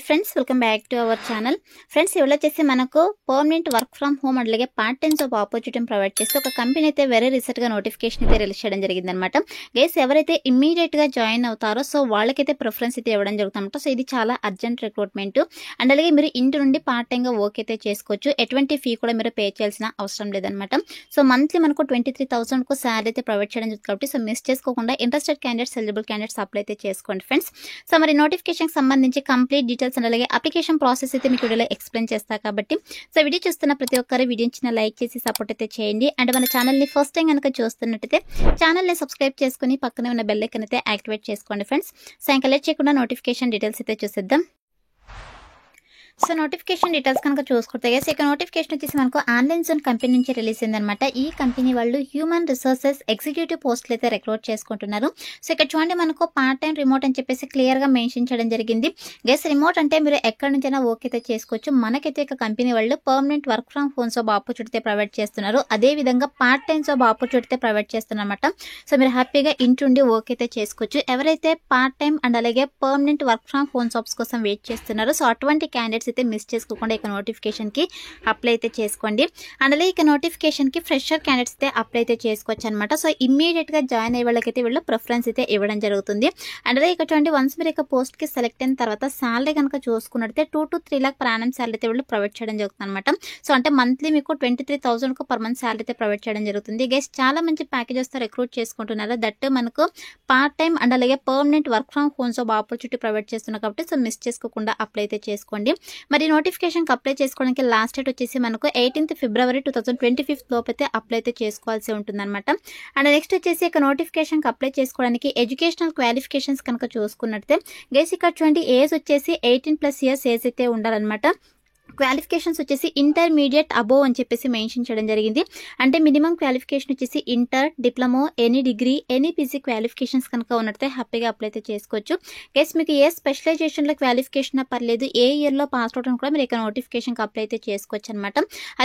Friends welcome back to our channel. Friends ఇవాళ వచ్చేసి మనకు పర్మనెంట్ వర్క్ ఫ్రమ్ హోమ్ అలాగే part time job opportunity provide చేస్తూ ఒక కంపెనీ అయితే వెరీ రీసెంట్ గా నోటిఫికేషన్ అయితే రిలీజ్ చేయడం జరిగిందనమాట. గైస్ ఎవరైతే ఇమ్మీడియట్ గా జాయిన్ అవుతారో సో వాళ్ళకైతే ప్రిఫరెన్స్ అయితే ఇవ్వడం జరుగుతుందన్నమాట. సో ఇది చాలా అర్జెంట్ రిక్రూట్మెంట్ అండ్ అలాగే మీరు ఇంటి నుండి పార్ట్ టైమ్ గా వర్క్ అయితే చేసుకోవచ్చు. ఎటువంటి ఫీ కూడా మీరు పే చేయాల్సిన అవసరం లేదనమాట. సో మంత్లీ మనకు 23,000 కు శాలరీ అయితే ప్రొవైడ్ చేయడం జరుగుతుంది కాబట్టి సో మిస్ చేసుకోకుండా interested candidates eligible candidates apply అయితే చేసుకోండి ఫ్రెండ్స్. సో మరి నోటిఫికేషన్ సంబంధించి కంప్లీట్ డీటెయిల్స్ అలాగే అప్లికేషన్ ప్రాసెస్ అయితే మీకు వీడియోలో ఎక్స్ప్లెయిన్ చేస్తా కాబట్టి సో వీడియో చూస్తున్న ప్రతి ఒక్కరు వీడియోని చిన్న లైక్ చేసి సపోర్ట్ అయితే చేయండి. అండ్ మన ఛానల్ని ఫస్ట్ టైం కనుక చూస్తున్నట్టయితే ఛానల్ని సబ్స్క్రైబ్ చేసుకుని పక్కనే ఉన్న బెల్ ఐకాన్ అయితే యాక్టివేట్ చేసుకోండి ఫ్రెండ్స్. సో ఇంకా లేట్ చేయకుండా నోటిఫికేషన్ డీటెయిల్స్ అయితే చూసేద్దాం. సో నోటిఫికేషన్ డీటెయిల్స్ కనుక చూసుకుంటే ఇక నోటిఫికేషన్ వచ్చేసి మనకు ఆన్లైన్ జోన్ కంపెనీ నుంచి రిలీజ్ అయిందనమాట. ఈ కంపెనీ వాళ్ళు హ్యూమన్ రిసోర్సెస్ ఎగ్జిక్యూటివ్ పోస్టులు అయితే రిక్రూట్ చేసుకుంటున్నారు. సో ఇక్కడ చూడండి మనకు పార్ట్ టైం రిమోట్ అని చెప్పేసి క్లియర్ గా మెన్షన్ చేయడం జరిగింది. గెస్ రిమోట్ అంటే మీరు ఎక్కడి నుంచైనా వర్క్ అయితే చేసుకోవచ్చు. మనకైతే ఇక కంపెనీ వాళ్ళు permanent work from home job opportunity provide చేస్తున్నారు. అదే విధంగా part time job opportunity provide చేస్తున్నారన్నమాట. సో మీరు హ్యాపీగా ఇంటి వర్క్ అయితే చేసుకోవచ్చు. ఎవరైతే పార్ట్ టైం అండ్ అలాగే permanent work from home jobs కోసం వెయిట్ చేస్తున్నారో సో అటువంటి క్యాండిడేట్స్ అయితే మిస్ చేసుకోకుండా ఇక నోటిఫికేషన్ కి అప్లై అయితే చేసుకోండి. అండ్ అలాగే ఇక నోటిఫికేషన్ కి ఫ్రెషర్ క్యాండిడేట్స్ అయితే అప్లై అయితే చేసుకోవచ్చు అనమాట. సో ఇమ్మీడియట్ గా జాయిన్ అయ్యే వాళ్ళకైతే వీళ్ళు ప్రిఫరెన్స్ అయితే ఇవ్వడం జరుగుతుంది. అండ్ అలాగే ఇక చూడండి వన్స్ మీరు ఇక పోస్ట్ కి సెలెక్ట్ అయిన తర్వాత శాలరీ కనుక చూసుకున్నట్లయితే 2 to 3 lakh per annum salary అయితే వీళ్ళు ప్రొవైడ్ చేయడం జరుగుతుంది అనమాట. సో అంటే మంత్లీ మీకు 23,000 కు పర్ మంత్ శాలరీ అయితే ప్రొవైడ్ చేయడం జరుగుతుంది. గైస్ చాలా మంచి ప్యాకేజెస్ తో రిక్రూట్ చేసుకుంటున్నారు. దట్ మనకు పార్ట్ టైం అండ్ అలాగే permanent work from home job opportunity provide చేస్తున్నారు కాబట్టి సో మిస్ చేసుకోకుండా అప్లై అయితే చేసుకోండి. మరి నోటిఫికేషన్ అప్లై చేసుకోవడానికి లాస్ట్ డేట్ వచ్చేసి మనకు 18th February 2025 లోపు అయితే అప్లై అయితే చేసుకోవాల్సి ఉంటుంది అనమాట. అండ్ నెక్స్ట్ వచ్చేసి ఇక నోటిఫికేషన్ అప్లై చేసుకోవడానికి ఎడ్యుకేషనల్ క్వాలిఫికేషన్స్ కనుక చూసుకున్నట్లయితే గైస్ ఇక్కడ చూడండి ఏజ్ వచ్చేసి 18+ years ఏజ్ అయితే ఉండాలన్నమాట. క్వాలిఫికేషన్స్ వచ్చేసి ఇంటర్మీడియట్ అబోవ్ అని చెప్పేసి మెన్షన్ చేయడం జరిగింది. అంటే మినిమం క్వాలిఫికేషన్ వచ్చేసి inter, diploma, any degree, any PG qualifications కనుక ఉన్నట్లయితే హ్యాపీగా అప్లై అయితే చేసుకోవచ్చు. గైస్ మీకు ఏ స్పెషలైజేషన్లో క్వాలిఫికేషన్ పర్లేదు, ఏ ఇయర్లో పాస్ అవుట్ అని కూడా మీరు ఇక్కడ నోటిఫికేషన్కి అప్లై అయితే చేసుకోవచ్చు అనమాట.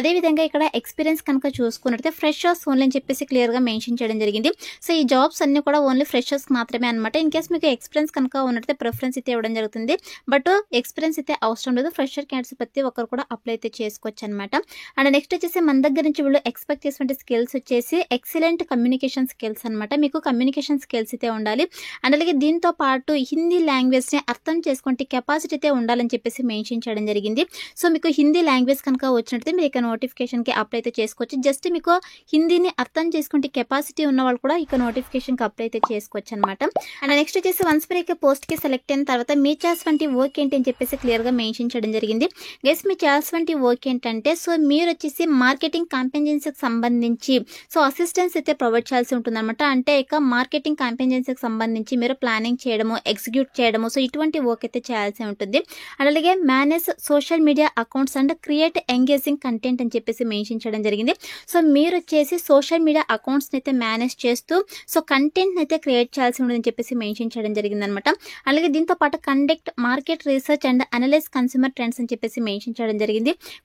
అదేవిధంగా ఇక్కడ ఎక్స్పీరియన్స్ కనుక చూసుకున్నట్లయితే ఫ్రెషర్స్ ఓన్లీ అని చెప్పేసి క్లియర్గా మెన్షన్ చేయడం జరిగింది. సో ఈ జాబ్స్ అన్ని కూడా ఓన్లీ ఫ్రెషర్స్ మాత్రమే అనమాట. ఇన్ కేస్ మీకు ఎక్స్పీరియన్స్ కనుక ఉన్నట్లయితే ప్రిఫరెన్స్ అయితే ఇవ్వడం జరుగుతుంది. బట్ ఎక్స్పీరియన్స్ అయితే అవసరం లేదు. ఫ్రెషర్ క్యాండిడేట్స్ ప్రతి ఒక్కరు కూడా అప్లై అయితే చేసుకోవచ్చు అనమాట. అండ్ నెక్స్ట్ వచ్చేసి మన దగ్గర నుంచి వీళ్ళు ఎక్స్పెక్ట్ చేసిన స్కిల్స్ వచ్చేసి ఎక్సలెంట్ కమ్యూనికేషన్ స్కిల్స్ అనమాట. మీకు కమ్యూనికేషన్ స్కిల్స్ అయితే ఉండాలి. అండ్ అలాగే దీంతో పాటు హిందీ లాంగ్వేజ్ ని అర్థం చేసుకుంటే కెపాసిటీ అయితే ఉండాలని చెప్పేసి మెన్షన్ చేయడం జరిగింది. సో మీకు హిందీ లాంగ్వేజ్ కనుక వచ్చినట్లయితే మీరు ఇక నోటిఫికేషన్ కి అప్లై అయితే చేసుకోవచ్చు. జస్ట్ మీకు హిందీని అర్థం చేసుకుంటే కెపాసిటీ ఉన్న వాళ్ళు కూడా ఇక నోటిఫికేషన్ కి అప్లై అయితే చేసుకోవచ్చు అనమాట. అండ్ నెక్స్ట్ వచ్చేసి వన్స్ మీరు ఇక పోస్ట్ కి సెలెక్ట్ అయిన తర్వాత మీ చేయాల్సిన వర్క్ ఏంటి అని చెప్పేసి క్లియర్ గా మెన్షన్ చేయడం జరిగింది. గెస్ మీ చేయాల్సిన వర్క్ ఏంటంటే సో మీరు వచ్చేసి మార్కెటింగ్ కాంపెటెన్సీకి సంబంధించి సో అసిస్టెన్స్ అయితే ప్రొవైడ్ చేయాల్సి ఉంటుంది అనమాట. అంటే ఇక మార్కెటింగ్ కాంపెటెన్సీకి సంబంధించి మీరు ప్లానింగ్ చేయడము, ఎగ్జిక్యూట్ చేయడము సో ఇటువంటి వర్క్ అయితే చేయాల్సి ఉంటుంది. అలాగే manage social media accounts and create engaging content అని చెప్పేసి మెన్షన్ చేయడం జరిగింది. సో మీరు వచ్చేసి సోషల్ మీడియా అకౌంట్స్ అయితే మేనేజ్ చేస్తూ సో కంటెంట్ అయితే క్రియేట్ చేయాల్సి ఉంటుందని చెప్పేసి మెన్షన్ చేయడం జరిగింది అనమాట. అలాగే దీంతో పాటు conduct market research and analyse consumer trends అని చెప్పేసి మెన్షన్ చేయడం జరిగింది.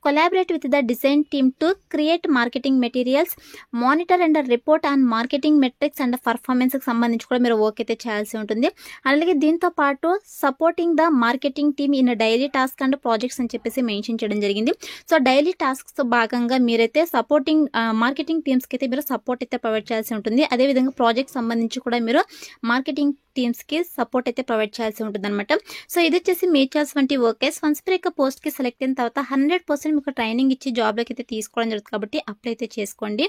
Collaborate with the design team to create marketing materials, monitor and report on marketing metrics and performance కి సంబంధించి కూడా మీరు వర్క్ అయితే చేయాల్సి ఉంటుంది. అలాగే దీంతో పాటు supporting the marketing team in daily task and projects అని చెప్పేసి మెన్షన్ చేయడం జరిగింది. సో డైలీ టాస్క్స్ తో భాగంగా మీరైతే సపోర్టింగ్ మార్కెటింగ్ టీమ్స్ కి అయితే మీరు సపోర్ట్ అయితే ప్రొవైడ్ చేయాల్సి ఉంటుంది. అదేవిధంగా ప్రాజెక్ట్ సంబంధించి కూడా మీరు మార్కెటింగ్ టీమ్స్ కి సపోర్ట్ అయితే ప్రొవైడ్ చేయాల్సి ఉంటుంది అనమాట. సో ఇది వచ్చేసి మీ చేయాల్సిన వర్క్. వన్స్ మీరు ఇక పోస్ట్ కి సెలెక్ట్ అయిన తర్వాత 100% మీకు ట్రైనింగ్ ఇచ్చి జాబ్లోకి అయితే తీసుకోవడం జరుగుతుంది కాబట్టి అప్లై అయితే చేసుకోండి.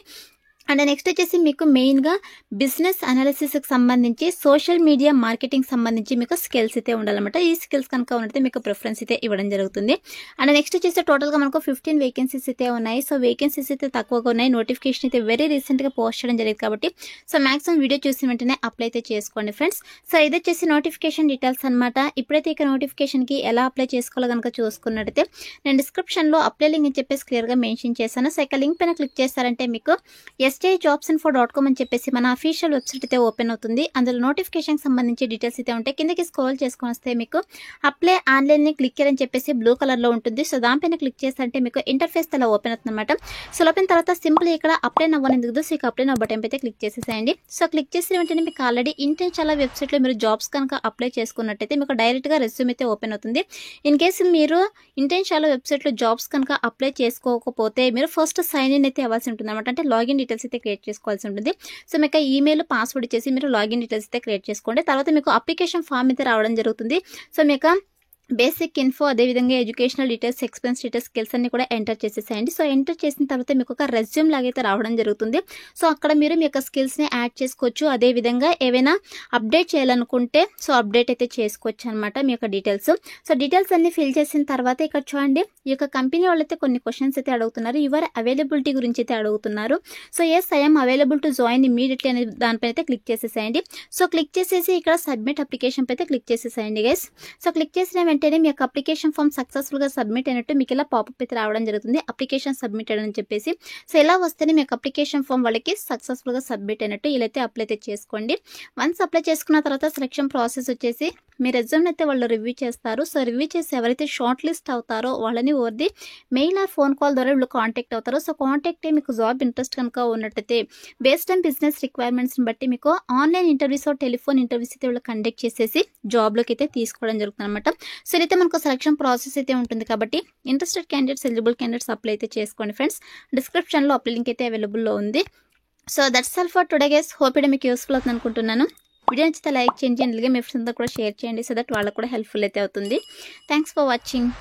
అండ్ నెక్స్ట్ వచ్చేసి మీకు మెయిన్గా బిజినెస్ అనాలిసిస్కి సంబంధించి సోషల్ మీడియా మార్కెటింగ్ సంబంధించి మీకు స్కిల్స్ అయితే ఉండాలన్నమాట. ఈ స్కిల్స్ కనుక ఉన్నట్లయితే మీకు ప్రిఫరెన్స్ అయితే ఇవ్వడం జరుగుతుంది. అండ్ నెక్స్ట్ వచ్చేసి టోటల్గా మనకు 15 వేకెన్సీస్ అయితే ఉన్నాయి. సో వేకెన్సీస్ అయితే తక్కువగా ఉన్నాయి. నోటిఫికేషన్ అయితే వెరీ రీసెంట్గా పోస్ట్ చేయడం జరిగింది కాబట్టి సో మాక్సిమం వీడియో చూసిన వెంటనే అప్లై అయితే చేసుకోండి ఫ్రెండ్స్. సో ఇది వచ్చేసి నోటిఫికేషన్ డీటెయిల్స్ అనమాట. ఇప్పుడైతే ఇక నోటిఫికేషన్కి ఎలా అప్లై చేసుకోవాలో కనుక చూసుకున్నట్టయితే నేను డిస్క్రిప్షన్లో అప్లై లింక్ అని చెప్పేసి క్లియర్గా మెన్షన్ చేశాను. సో ఇక లింక్ పైన క్లిక్ చేస్తారంటే మీకు sjobsinfo.com అని చెప్పేసి మన అఫీషియల్ వెబ్సైట్ అయితే ఓపెన్ అవుతుంది. అందులో నోటిఫికేషన్కి సంబంధించి డీటెయిల్స్ అయితే ఉంటాయి. కిందకి స్క్రోల్ చేసుకొని వస్తే మీకు అప్లై ఆన్లైన్ని క్లిక్ చేయాలని చెప్పేసి బ్లూ కలర్లో ఉంటుంది. సో దానిపైన క్లిక్ చేస్తే మీకు ఇంటర్ఫేస్ అలా ఓపెన్ అవుతుంది అనమాట. సో ఓపెన్ తర్వాత సింపుల్ ఇక్కడ అప్లై నవ్వని ఎందుకు సో ఇక అప్లై నవ్వ బటన్ అయితే క్లిక్ చేసేసేయండి. సో క్లిక్ చేసిన వెంటనే మీకు ఆల్రెడీ చాలా వెబ్సైట్లో మీరు జాబ్స్ కనుక అప్లై చేసుకున్నట్టయితే మీకు డైరెక్ట్గా రెజ్యూమ్ అయితే ఓపెన్ అవుతుంది. ఇన్ కేసు మీరు చాలా వెబ్సైట్లో జాబ్స్ కనుక అప్లై చేసుకోకపోతే మీరు ఫస్ట్ సైన్ ఇన్ అయితే అవ్వాల్సి ఉంటుంది అనమాట. అంటే లాగిన్ డీటెయిల్స్ అయితే క్రియేట్ చేసుకోవాల్సి ఉంటుంది. సో మీకు ఈమెయిల్ పాస్వర్డ్ ఇచ్చేసి మీరు లాగిన్ డీటెయిల్స్ అయితే క్రియేట్ చేసుకోండి. తర్వాత మీకు అప్లికేషన్ ఫామ్ అయితే రావడం జరుగుతుంది. సో మీకు బేసిక్ ఇన్ఫో అదేవిధంగా educational details expense details skills అన్ని కూడా ఎంటర్ చేసేసేయండి. సో ఎంటర్ చేసిన తర్వాత మీకు ఒక రెజ్యూమ్ లాగైతే రావడం జరుగుతుంది. సో అక్కడ మీరు మీ యొక్క స్కిల్స్ని యాడ్ చేసుకోవచ్చు. అదేవిధంగా ఏవైనా అప్డేట్ చేయాలనుకుంటే సో అప్డేట్ అయితే చేసుకోవచ్చు అనమాట మీ యొక్క డీటెయిల్స్. సో డీటెయిల్స్ అన్ని ఫిల్ చేసిన తర్వాత ఇక్కడ చూడండి ఈ యొక్క కంపెనీ వాళ్ళైతే కొన్ని క్వశ్చన్స్ అయితే అడుగుతున్నారు. యువర్ అవైలబిలిటీ గురించి అయితే అడుగుతున్నారు. So yes I'm available to join immediately అనే దానిపైన అయితే క్లిక్ చేసేసేయండి. సో క్లిక్ చేసేసి ఇక్కడ సబ్మిట్ అప్లికేషన్ అయితే క్లిక్ చేసేసేయండి గైస్. సో క్లిక్ చేసిన వెంటనే మీ యొక్క అప్లికేషన్ ఫామ్ సక్సెస్ఫుల్గా సబ్మిట్ అయినట్టు మీకు ఇలా పాపప్ అయితే రావడం జరుగుతుంది. అప్లికేషన్ సబ్మిటెడ్ అని చెప్పేసి. సో ఇలా వస్తేనే మీ యొక్క అప్లికేషన్ ఫామ్ వాళ్ళకి సక్సెస్ఫుల్గా సబ్మిట్ అయినట్టు ఇలా అయితే అప్లై అయితే చేసుకోండి. వన్స్ అప్లై చేసుకున్న తర్వాత సెలక్షన్ ప్రాసెస్ వచ్చేసి మీ రెజ్యూమ్ అయితే వాళ్ళు రివ్యూ చేస్తారు. సో రివ్యూ చేసి ఎవరైతే షార్ట్ లిస్ట్ అవుతారో వాళ్ళని ఓర్ది మెయిల్ ఆర్ ఫోన్ కాల్ ద్వారా వీళ్ళు కాంటాక్ట్ అవుతారు. సో కాంటాక్ట్ అయ్యి మీకు జాబ్ ఇంట్రెస్ట్ కనుక ఉన్నట్టయితే బేస్డ్ ఆన్ బిజినెస్ రిక్వైర్మెంట్స్ని బట్టి మీకు ఆన్లైన్ ఇంటర్వ్యూస్ టెలిఫోన్ ఇంటర్వ్యూస్ అయితే వీళ్ళు కండక్ట్ చేసేసి జాబ్లోకి అయితే తీసుకోవడం జరుగుతుంది అనమాట. సో అయితే మనకు సెలక్షన్ ప్రాసెస్ అయితే ఉంటుంది కాబట్టి interested candidates eligible candidates apply అయితే చేసుకోండి ఫ్రెండ్స్. డిస్క్రిప్షన్లో అప్లై లింక్ అయితే అవైలబుల్లో ఉంది. So that's all for today guys. Hope ఇది మీకు యూస్ఫుల్ అవుతుంది అనుకుంటున్నాను. వీడియో నచ్చితే లైక్ చేయండి, అలాగే మీ ఫ్రెండ్స్ అంతా కూడా షేర్ చేయండి సో దట్ వాళ్ళకు కూడా హెల్ప్ఫుల్ అయితే అవుతుంది. Thanks for watching.